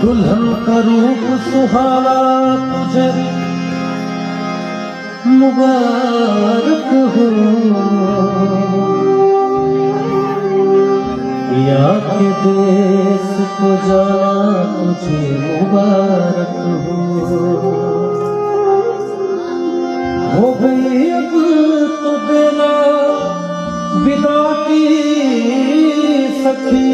दुल्हन का रूप सुहाना तुझे मुबारक हो, या के देश को जाना तुझे मुबारक हो गई अब तो देना विदा की सखी,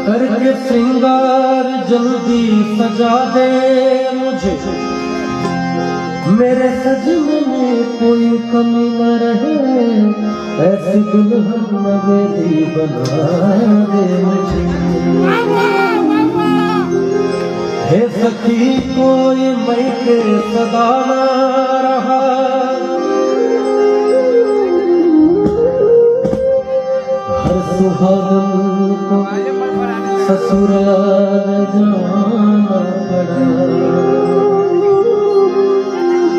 करके श्रृंगार जल्दी सजा दे मुझे, मेरे सजने में कोई कमी न रहे, ऐसी दुल्हन मेरी बना दे मुझे। हे सखी कोई मैं के सदा न रहा, हर सुहागन को ससुराल जाना पड़ा,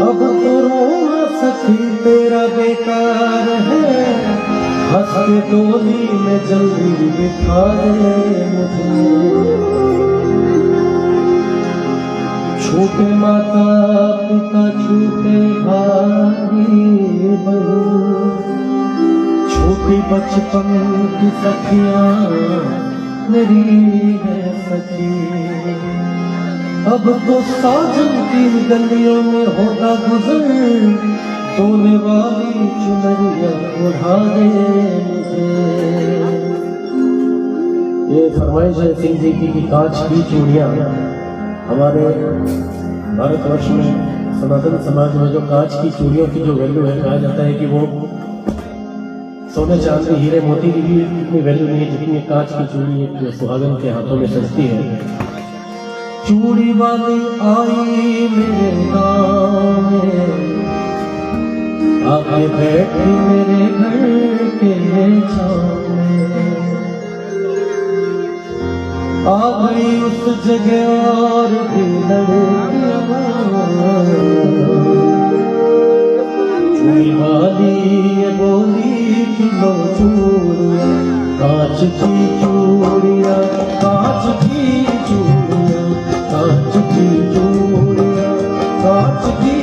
अब तो रोना सखी तेरा बेकार है, हंस के डोली में जल्दी बिठा दे मुझे। छूटे माता पिता छूटे भाई बहन, छूटी बचपन की सखियां मेरी है सखी, अब तो साजन की गलियों में होगा गुजर, सोने वाली चुनरिया उड़ा दे मुझे। ये फरमाइश है सिंह जी की कांच की चूड़ियां। हमारे भारतवर्ष में सनातन समाज में जो कांच की चूड़ियों की जो वैल्यू है, कहा जाता है कि वो सोने चांदी हीरे मोती की भी इतनी वैल्यू नहीं है जितनी कांच की चूड़ी एक सुहागन के हाथों में सजती है। चूड़ी वाली आई मेरे गाँव में, आके बैठी मेरे घर के छाँव में, आ गई उस जगह और भी लड़कियाँ, चूड़ी वाली ये बोली कि लो चूड़ियाँ, कांच की चूड़ियाँ, कांच की चूड़ियाँ, कांच की चूड़ियाँ, कांच की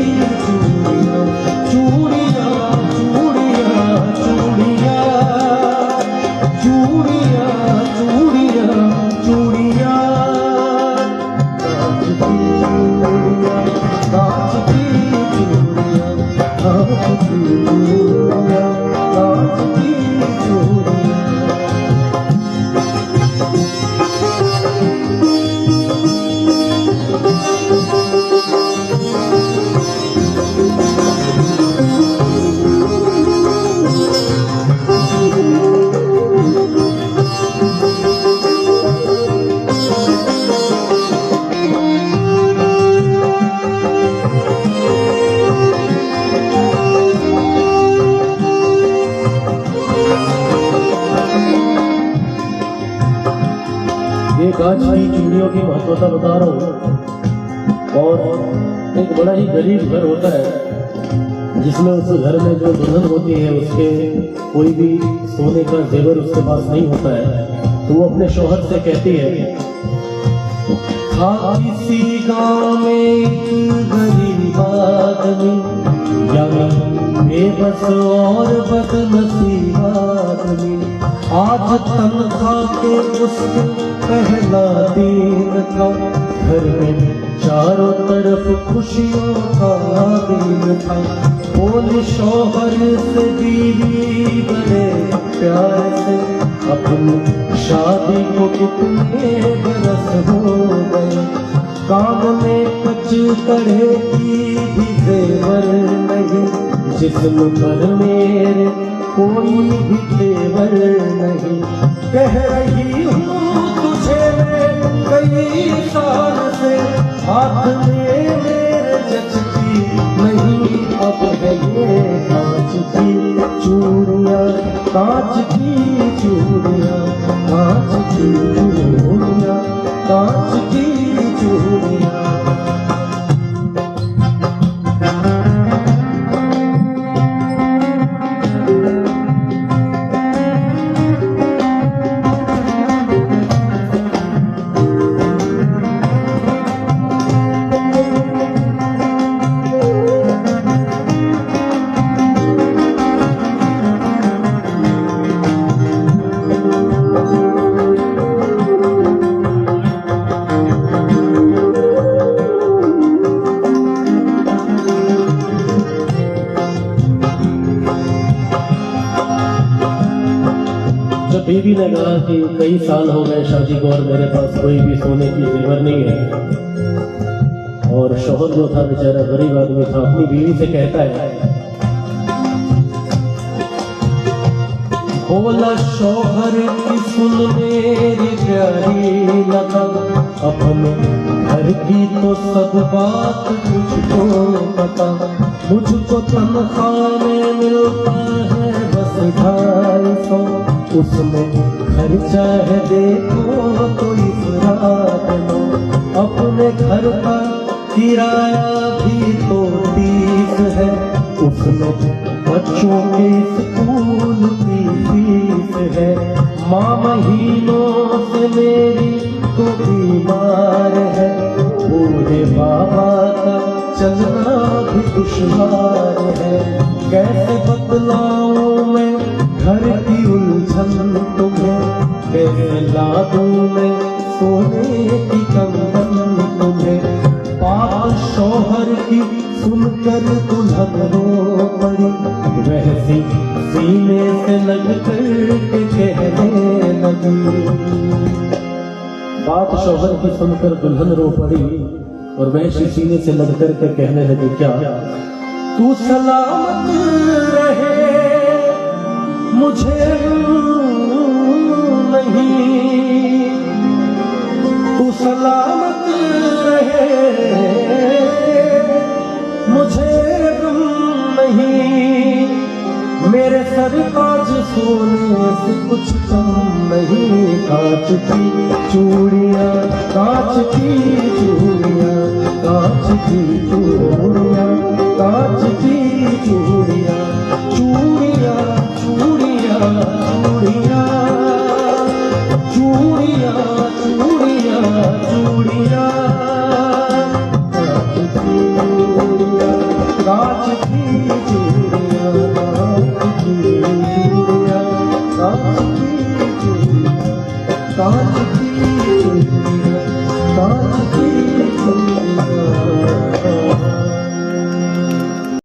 चूड़ियाँ, चूड़ियाँ चूड़ियाँ चूड़ियाँ चूड़ियाँ चूड़ियाँ चूड़ियाँ, कांच की चूड़ियाँ, कांच की चूड़ियाँ, कांच की चूड़ियाँ, कांच की चूड़ियाँ। कांच की चूड़ियों की महत्वता बता रहा हूँ। और एक बड़ा ही गरीब घर होता है जिसमें उस घर में जो दुल्हन होती है उसके कोई भी सोने का जेवर उसके पास नहीं होता है, तो वो अपने शौहर से कहती है, था किसी गाँव में एक गरीब आदमी, बेबस और बदनसीब आदमी, आज तनख्वाह के उसके पहला दिन था, घर में चारों तरफ खुशियों का दिन था, बोले शौहर से बीवी बड़े प्यार से, अपनी शादी को कितने बरस हो गए, काम में कुछ तरह की भी जेवर नहीं, जिस्म पर मेरे कोई भी तेवर नहीं, कह रही हूँ तुझे मैं कई साल से, हाथ में मेरे जचती नहीं अब है ये कांच की चूड़ियाँ, कांच की चूड़ियाँ, कांच की चूड़ियाँ, कांच की चूड़ियाँ। ने कहा कि कई साल हो गए शादी को और मेरे पास कोई भी सोने की जेवर नहीं है। और शोहर जो था बेचारा गरीब आदमी था, अपनी बीवी से कहता है, बोला शोहर की सुन मेरी प्यारी लता, अपने घर की तो सब बात तुझको पता, मुझको तनख्वाह में मिलता है बस 250, उसमें खर्चा है देखो तो इस रात लो, अपने घर का किराया भी तो 30 है, उसमें बच्चों के स्कूल की फीस है, माँ महीनों से मेरी तो बीमार है, बूढ़े बाबा का चलना भी दुश्वार है, कैसे बतलाऊं मैं घर की उलझन तुम्हें, कैसे ला दूं मैं सोने की कंगन तुम्हें, पाप शोहर की सुनकर दुल्हन रो पड़ी, वैसी सीने से लग कर के कहने लगी। बात शोहर की सुनकर दुल्हन रो पड़ी और वैसी सीने से लग कर के कहने लगी, क्या तू सलामत रहे मुझे नहीं, तू सलामत रहे मुझे गम नहीं, मेरे सरताज सोने से कुछ कम नहीं, कांच की चूड़ियां, कांच की चूड़ियां, कांच की चूड़ियां, कांच की चूड़ियां, चूड़ियां, चूड़ियां, चूड़ियां।